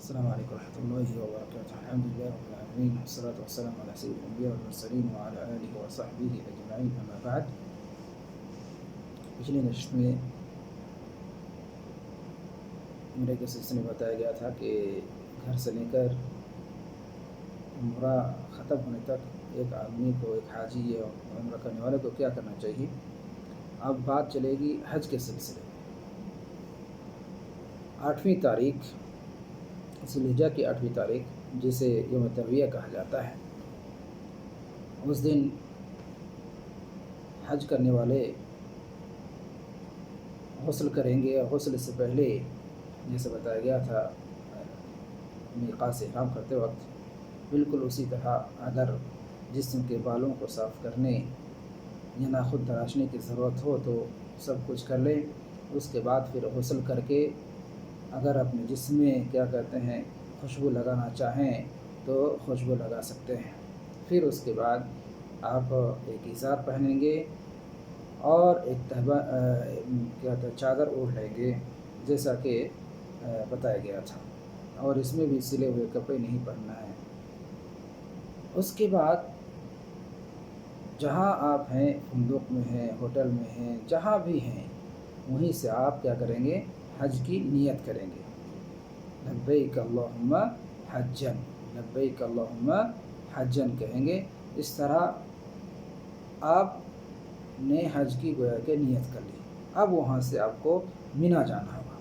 السلام عليكم ورحمة الله وبركاته. الحمد لله رب العالمين، والصلاة والسلام على سيد الأنبياء والمرسلين وعلى آله وصحبه أجمعين، أما بعد. پچھلی نشست میں عمرے کے سلسلے میں بتایا گیا تھا کہ گھر سے لے کر عمرہ ختم ہونے تک ایک آدمی کو، ایک حاجی یا عمرہ کرنے والے کو کیا کرنا چاہیے. اب بات چلے گی حج کے سلسلے میں. 8ویں تاریخ ذی الحجہ کی 8ویں تاریخ، جسے یوم ترویہ کہا جاتا ہے، اس دن حج کرنے والے غسل کریں گے. اور غسل سے پہلے جیسے بتایا گیا تھا میقات سے احرام کرتے وقت، بالکل اسی طرح اگر جسم کے بالوں کو صاف کرنے یا ناخن تراشنے کی ضرورت ہو تو سب کچھ کر لیں. اس کے بعد پھر غسل کر کے اگر اپنے جسم میں کیا کہتے ہیں خوشبو لگانا چاہیں تو خوشبو لگا سکتے ہیں. پھر اس کے بعد آپ ایک ازار پہنیں گے اور ایک چادر اوڑھ لیں گے جیسا کہ بتایا گیا تھا، اور اس میں بھی سلے ہوئے کپڑے نہیں پہننا ہے. اس کے بعد جہاں آپ ہیں، فندق میں ہیں، ہوٹل میں ہیں، جہاں بھی ہیں، وہیں سے آپ کیا کریں گے، حج کی نیت کریں گے. لبیک اللہم حجن، لبیک اللہم حجن کہیں گے. اس طرح آپ نے حج کی گویا کہ نیت کر لی. اب وہاں سے آپ کو مینا جانا ہوگا،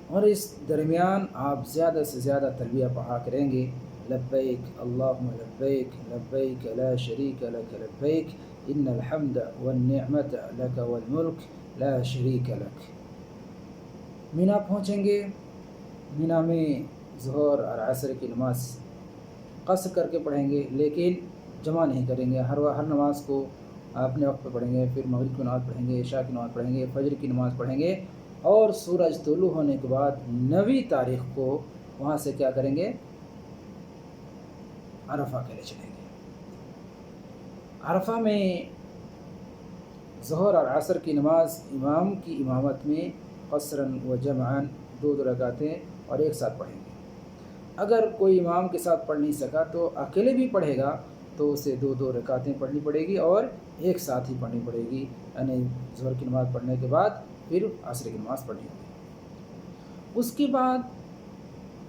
اور اس درمیان آپ زیادہ سے زیادہ تلبیہ پڑھا کریں گے. لبیک اللہم لبیک، لبیک لا شریک لک لبیک، ان الحمد والنعمت لک والملک لا شریک لک. مینا پہنچیں گے. مینا میں ظہر اور عصر کی نماز قصر کر کے پڑھیں گے، لیکن جمع نہیں کریں گے. ہر نماز کو اپنے وقت پہ پڑھیں گے. پھر مغرب کی نماز پڑھیں گے، عشاء کی نماز پڑھیں گے، فجر کی نماز پڑھیں گے، اور سورج طلوع ہونے کے بعد 9ویں تاریخ کو وہاں سے کیا کریں گے، عرفہ کے لیے چلیں گے. عرفہ میں ظہر اور عصر کی نماز امام کی امامت میں قصراً و جمعاً 2 رکعتیں اور ایک ساتھ پڑھیں گے. اگر کوئی امام کے ساتھ پڑھ نہیں سکا تو اکیلے بھی پڑھے گا تو اسے 2 رکعتیں پڑھنی پڑے گی اور ایک ساتھ ہی پڑھنی پڑے گی. یعنی ظہر کی نماز پڑھنے کے بعد پھر عصر کی نماز پڑھنی ہوگی. اس کے بعد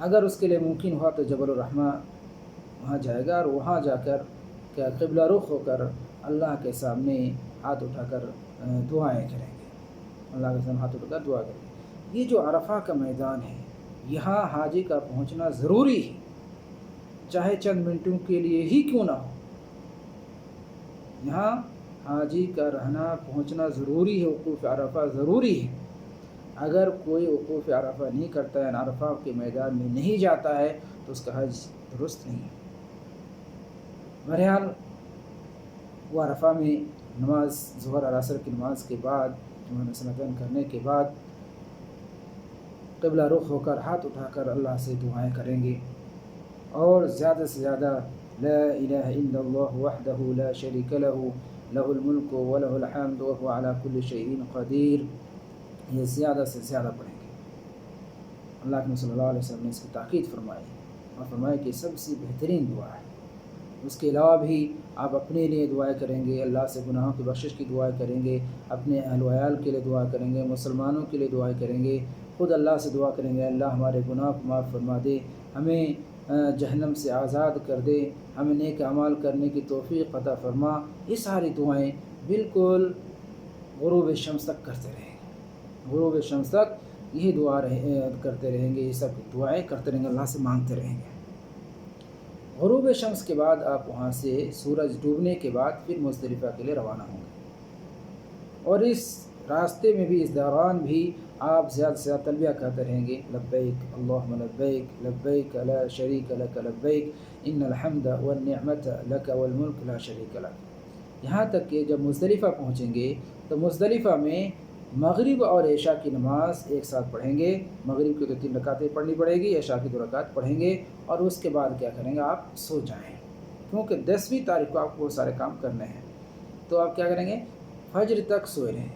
اگر اس کے لیے ممکن ہوا تو جبل الرحمہ وہاں جائے گا، اور وہاں جا کر کیا قبلہ رخ ہو کر اللہ کے سامنے ہاتھ اٹھا کر دعائیں کریں گے. اللہ کے سامنے ہاتھ اٹھا کر دعا کریں گے. یہ جو عرفہ کا میدان ہے، یہاں حاجی کا پہنچنا ضروری ہے، چاہے چند منٹوں کے لیے ہی کیوں نہ ہو. یہاں حاجی کا رہنا، پہنچنا ضروری ہے. وقوف عرفہ ضروری ہے. اگر کوئی وقوف عرفہ نہیں کرتا ہے، عرفہ کے میدان میں نہیں جاتا ہے، تو اس کا حج درست نہیں ہے. بہرحال وہ عرفہ میں نماز ظہر اور عصر کی نماز کے بعد سنتین کرنے کے بعد قبلہ رخ ہو کر ہاتھ اٹھا کر اللہ سے دعائیں کریں گے، اور زیادہ سے زیادہ لا الہ الا اللہ وحدہ لا شریک لہ لہ الملک ولہ الحمد وهو علی کل شیء قدیر، یہ زیادہ سے زیادہ پڑھیں گے. اللہ کے صلی اللہ علیہ وسلم نے اس کی تاکید فرمائی اور فرمایا کہ سب سے بہترین دعا ہے. اس کے علاوہ بھی آپ اپنے لیے دعائیں کریں گے، اللہ سے گناہوں کی بخشش کی دعائیں کریں گے، اپنے اہل و عیال کے لیے دعا کریں گے، مسلمانوں کے لیے دعائیں کریں گے، خود اللہ سے دعا کریں گے اللہ ہمارے گناہ کو معاف فرما دے، ہمیں جہنم سے آزاد کر دے، ہمیں نیک اعمال کرنے کی توفیق عطا فرما. یہ ساری دعائیں بالکل غروب شمس تک کرتے رہیں گے. غروب شمس تک یہی دعا کرتے رہیں گے، یہ سب دعائیں کرتے رہیں گے، اللہ سے مانگتے رہیں گے. غروب شمس کے بعد آپ وہاں سے سورج ڈوبنے کے بعد پھر مزدلفہ کے لیے روانہ ہوں گے. اور اس راستے میں بھی، اس دوران بھی آپ زیادہ سے زیادہ تلبیہ کہتے رہیں گے. لبیک اللہم لبیک، لبیک لا شریک لک لبیک، ان الحمد والنعمت لک والملک لا شریک لک. یہاں تک کہ جب مزدلفہ پہنچیں گے تو مزدلفہ میں مغرب اور عشاء کی نماز ایک ساتھ پڑھیں گے. مغرب کی 3 رکعتیں پڑھنی پڑے گی، عشاء کی 2 رکعت پڑھیں گے، اور اس کے بعد کیا کریں گے، آپ سو جائیں. کیونکہ 10ویں تاریخ کو آپ کو وہ سارے کام کرنے ہیں. تو آپ کیا کریں گے، فجر تک سوئے رہیں،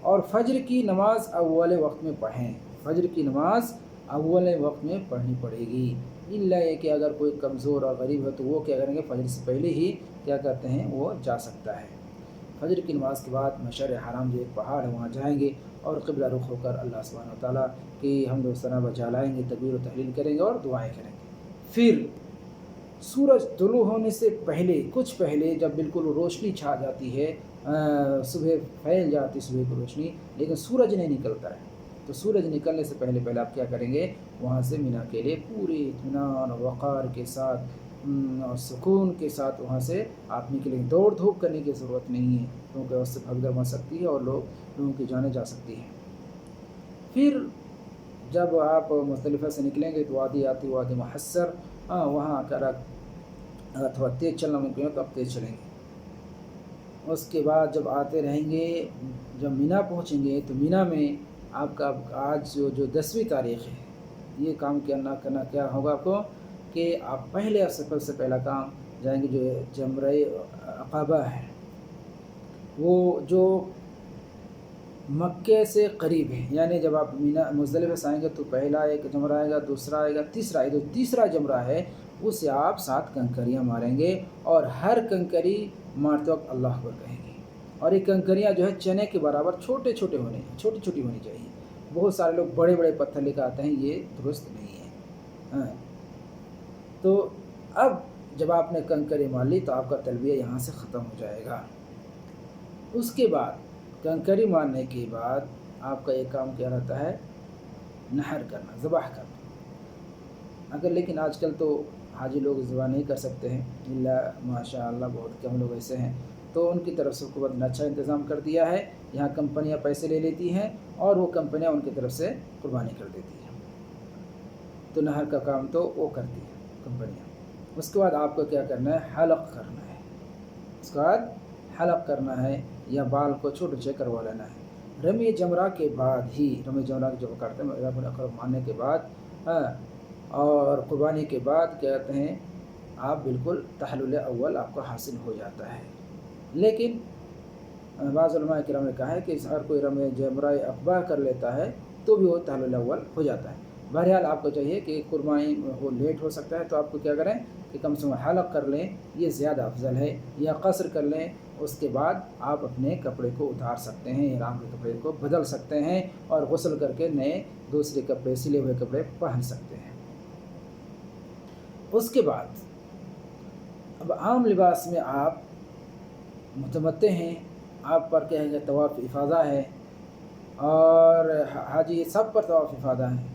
اور فجر کی نماز اول وقت میں پڑھیں. فجر کی نماز अव्वल वक्त में पढ़नी पड़ेगी। इल्ला ये कि अगर कोई कमज़ोर और गरीब है तो वो क्या करेंगे, फजर से पहले ही क्या करते हैं, वो जा सकता है। फजर की नमाज़ के बाद मशर हराम जो एक पहाड़ है वहाँ जाएंगे और क़िबला रुख होकर अल्लाह सुब्हानहू व तआला की हम्द व सना बजा लाएंगे, तकबीर व तहलील करेंगे और दुआएँ करेंगे। फिर सूरज तुलू होने से पहले, कुछ पहले, जब बिल्कुल रोशनी छा जाती है, सुबह फैल जाती सुबह की रोशनी, लेकिन सूरज नहीं निकलता है, तो सूरज निकलने से पहले पहले आप क्या करेंगे, वहाँ से मिना के लिए पूरे इत्मीनान और वक़ार के साथ और सुकून के साथ वहाँ से आप निकलेंगे। दौड़ धूप करने की ज़रूरत नहीं है, क्योंकि उससे भगदड़ मच सकती है और लोगों की जानें जा सकती हैं। फिर जब आप मुज़दलिफ़ा से निकलेंगे तो वादी आती, वादी मुहस्सर, वहाँ आकर अगर थोड़ा तेज़ चलना मुमकिन हो तो आप तेज़ चलेंगे। उसके बाद जब आते रहेंगे, जब मीना पहुँचेंगे तो मीना में आपका आज जो 10वीं तारीख़ है, ये काम करना क्या होगा आपको कि आप पहले सफ़र से पहला काम जाएंगे, जो जमरे अक़बा है, वो जो मक्के से करीब है, यानी जब आप मीना मुज़दलिफ़ा से आएंगे तो पहला एक जमरा आएगा, दूसरा आएगा, तीसरा आएगा। जो तीसरा जमरा है उसे आप 7 कंकरियाँ मारेंगे और हर कंकरी मारते वक्त अल्लाह अकबर कहेंगे। और ये कंकरियाँ जो है चने के बराबर छोटी छोटी होनी चाहिए। बहुत सारे लोग बड़े बड़े पत्थर लेकर आते हैं, ये दुरुस्त नहीं है। हाँ, तो अब जब आपने कंकरी मार ली तो आपका तलबिया यहाँ से ख़त्म हो जाएगा। उसके बाद कंकरी मारने के बाद आपका एक काम क्या रहता है, नहर करना, ज़बाह करना। अगर लेकिन आजकल तो हाजी लोग ज़बाह नहीं कर सकते हैं, इल्ला माशाअल्लाह बहुत कम लोग ऐसे हैं, तो उनकी तरफ से हुकूमत ने अच्छा इंतज़ाम कर दिया है। यहाँ कंपनियाँ पैसे ले लेती हैं और वो कंपनियाँ उनकी तरफ से कुर्बानी कर देती हैं, तो नहर का काम तो वो करती है कंपनियाँ। उसके बाद आपको क्या करना है, हलक़ करना है। उसके बाद हलक़ करना है या बाल को छोटे छोटे करवा लेना है। रमी जमरा के बाद ही, रमी जमरा जो करते हैं रब अक़रब मारने के बाद, और कुर्बानी के बाद क्या कहते हैं, आप बिल्कुल तहल्लुल अव्वल आपको हासिल हो जाता है। लेकिन बाज़ उलमा किराम ने कहा है कि हर कोई रमी जमरा अक़बा कर लेता है तो भी वो तहल्लुल अव्वल हो जाता है। बहरहाल आपको चाहिए कि कुर्बानी वो लेट हो सकता है, तो आपको क्या करें कि कम से कम हलक़ कर लें, ये ज़्यादा अफजल है, या क़स्र कर लें। उसके बाद आप अपने कपड़े को उतार सकते हैं, इहराम के कपड़े को बदल सकते हैं और गुस्ल करके नए दूसरे कपड़े, सिले हुए कपड़े पहन सकते हैं। उसके बाद अब आम लिबास में आप मुतमत्ते हैं, आप पर क्या है, तवाफ़ इफ़ादा है, और हाजी सब पर तवाफ़ इफ़ादा है।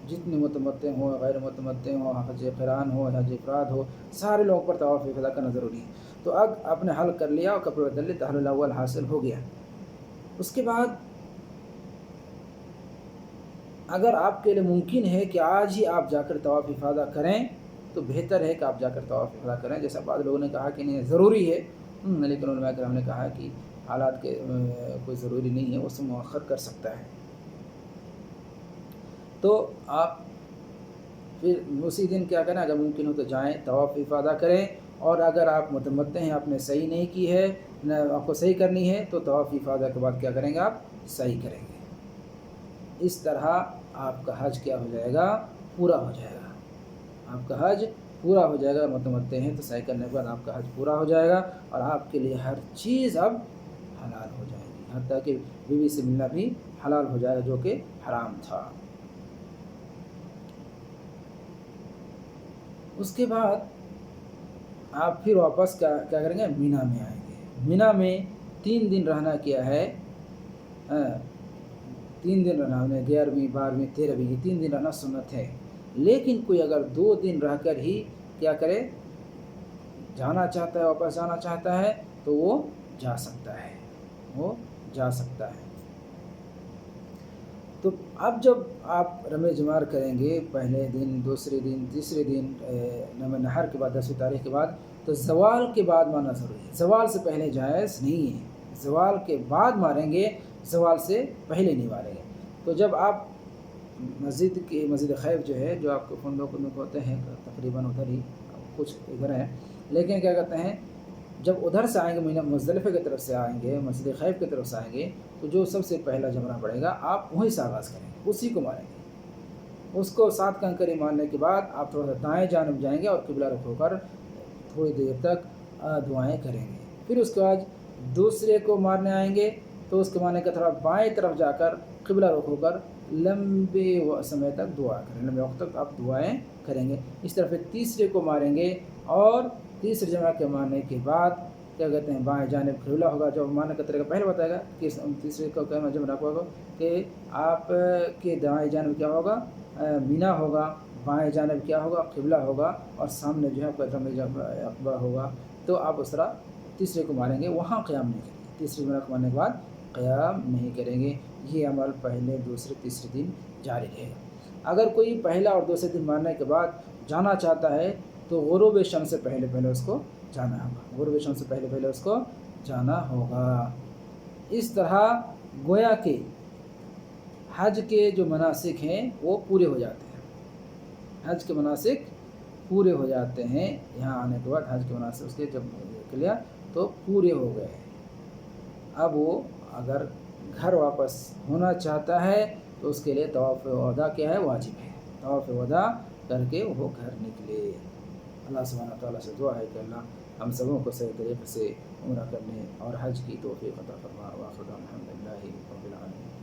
जितने मुतमत्ते हों, गैर मुतमत्ते हों, हज क़िरान हो, हज इफ़राद हो, सारे लोगों पर तवाफ़ इफ़ादा करना ज़रूरी है। तो अब आपने हल कर लिया और कपड़े बदल लिए, तहल्लुल अव्वल हासिल हो गया। उसके बाद अगर आपके लिए मुमकिन है कि आज ही आप जाकर तवाफ़ इफ़ादा करें तो बेहतर है कि आप जाकर तवाफ़ इफ़ादा करें। जैसा बाद लोगों ने कहा कि नहीं ज़रूरी है, लेकिन उलमा किराम ने कहा कि हालात के कोई ज़रूरी नहीं है, उससे मुअख्खर कर सकता है। तो आप फिर उसी दिन क्या करें, अगर मुमकिन हो तो जाएँ तवाफ़ इफ़ादा करें, और अगर आप मुतमत्ते हैं, आपने सही नहीं की है, न आपको सही करनी है, तो तवाफ़ इफ़ादा के बाद क्या करेंगे, आप सही करेंगे। इस तरह आपका हज क्या हो जाएगा, पूरा हो जाएगा। आपका हज पूरा हो जाएगा। मुतमत्ते हैं तो सही करने के बाद आपका हज पूरा हो जाएगा और आपके लिए हर चीज़ अब हलाल हो जाएगी, हत्ता कि बीवी से मिलना भी हलाल हो जाएगा जो कि हराम था। उसके बाद आप फिर वापस क्या करेंगे, मीना में आएंगे। मीना में 3 दिन रहना क्या है, 3 दिन रहना, उन्हें 11वीं 12वीं 13वीं ये 3 दिन रहना सुन्नत है। लेकिन कोई अगर 2 दिन रहकर ही क्या करे, जाना चाहता है, वापस जाना चाहता है, तो वो जा सकता है, वो जा सकता है। तो अब जब आप रमे जमार करेंगे, पहले दिन, दूसरे दिन, तीसरे दिन, नहर के बाद 10वीं तारीख़ के बाद, तो ज़वाल के बाद मारना ज़रूरी है। ज़वाल से पहले जायज़ नहीं है, ज़वाल के बाद मारेंगे, ज़वाल से पहले नहीं मारेंगे। तो जब आप मस्जिद खैफ जो है, जो आपको फंडों में होते हैं, तकरीबन उधर ही कुछ इधर हैं, लेकिन क्या कहते हैं, जब उधर से आएंगे, मीना मुज़दलिफ़ा की तरफ से आएंगे, मस्जिद खैफ की तरफ से आएंगे, तो जो सबसे पहला जमरा पड़ेगा आप वहीं से आगाज़ करेंगे, उसी को मारेंगे। उसको 7 कंकरी मारने के बाद आप थोड़ा सा दाएं जानब जाएंगे और किबला रुख होकर थोड़ी देर तक दुआएं करेंगे। फिर उसके बाद दूसरे को मारने आएंगे तो उसके मारने के थोड़ा बाएं तरफ जाकर किबला रुख होकर लंबे समय तक दुआ करें, लंबे वक्त तक आप दुआएं करेंगे। इस तरह फिर तीसरे को मारेंगे और तीसरे जगह के मारने के बाद क्या कहते हैं बाएं जानिब किबला होगा। जो मारने का तरीका पहले बताएगा कि तीसरे को क्या जब रखा होगा कि आप के दाएं जानिब क्या होगा, मीना होगा, बाएं जानिब क्या होगा, किबला होगा और सामने जो है अकबा होगा। तो आप उस तरह तीसरे को मारेंगे, वहाँ क़याम नहीं करेंगे। तीसरे जगह को मारने के बाद क़याम नहीं करेंगे। ये अमल पहले दूसरे तीसरे दिन जारी रहेगा। अगर कोई पहला और दूसरे दिन मारने के बाद जाना चाहता है तो गुरूब शम्स से पहले उसको जाना होगा, गुरूब शम्स से पहले उसको जाना होगा। इस तरह गोया के हज के जो मनासिक हैं वो पूरे हो जाते हैं, हज के मनासिक पूरे हो जाते हैं। यहाँ आने के बाद हज के मनासिक उसके जब क्लियर तो पूरे हो गए। अब वो अगर घर वापस होना चाहता है तो उसके लिए तवाफ़ वदा क्या है, वाजिब है। तवाफ़ वदा करके वो घर निकले। अल्लाह सुब्हानहू व तआला से दुआ है कि अल्लाह हम सबों को सही तरीके से उम्रा करने और हज की तौफ़ीक़ अता फरमा। व आखिर दाअवाना अल्हम्दुलिल्लाहि रब्बिल आलमीन।